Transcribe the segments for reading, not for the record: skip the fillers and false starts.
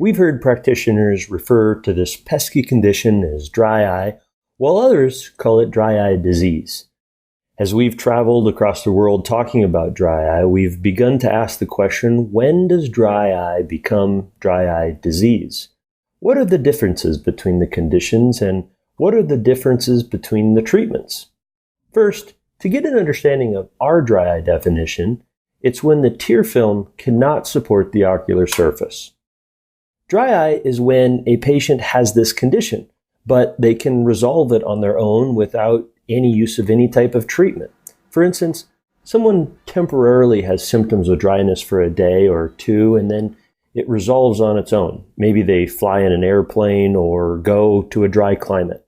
We've heard practitioners refer to this pesky condition as dry eye, while others call it dry eye disease. As we've traveled across the world talking about dry eye, we've begun to ask the question, when does dry eye become dry eye disease? What are the differences between the conditions, and what are the differences between the treatments? First, to get an understanding of our dry eye definition, it's when the tear film cannot support the ocular surface. Dry eye is when a patient has this condition, but they can resolve it on their own without any use of any type of treatment. For instance, someone temporarily has symptoms of dryness for a day or two, and then it resolves on its own. Maybe they fly in an airplane or go to a dry climate.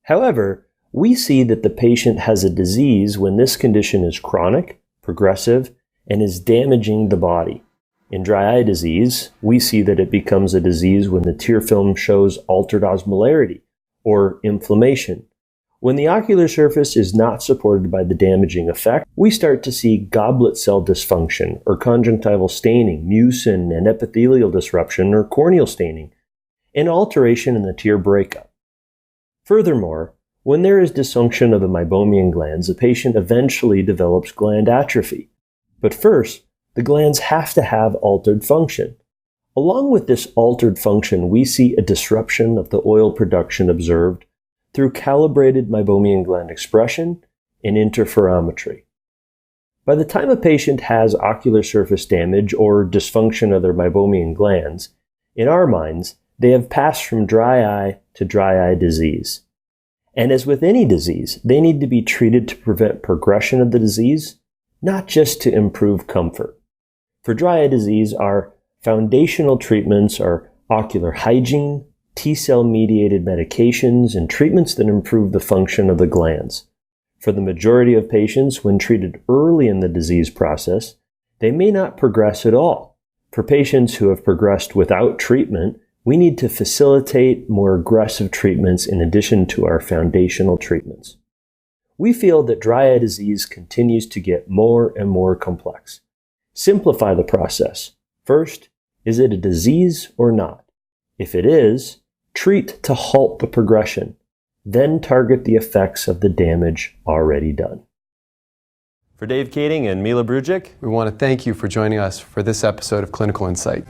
However, we see that the patient has a disease when this condition is chronic, progressive, and is damaging the body. In dry eye disease, we see that it becomes a disease when the tear film shows altered osmolarity or inflammation. When the ocular surface is not supported by the damaging effect, we start to see goblet cell dysfunction or conjunctival staining, mucin and epithelial disruption or corneal staining, and alteration in the tear breakup. Furthermore, when there is dysfunction of the meibomian glands, the patient eventually develops gland atrophy. But first, the glands have to have altered function. Along with this altered function, we see a disruption of the oil production observed through calibrated meibomian gland expression and interferometry. By the time a patient has ocular surface damage or dysfunction of their meibomian glands, in our minds, they have passed from dry eye to dry eye disease. And as with any disease, they need to be treated to prevent progression of the disease, not just to improve comfort. For dry eye disease, our foundational treatments are ocular hygiene, T-cell mediated medications, and treatments that improve the function of the glands. For the majority of patients, when treated early in the disease process, they may not progress at all. For patients who have progressed without treatment, we need to facilitate more aggressive treatments in addition to our foundational treatments. We feel that dry eye disease continues to get more and more complex. Simplify the process. First, is it a disease or not? If it is, treat to halt the progression, then target the effects of the damage already done. For Dave Kading and Mila Brujic, we want to thank you for joining us for this episode of Clinical Insight.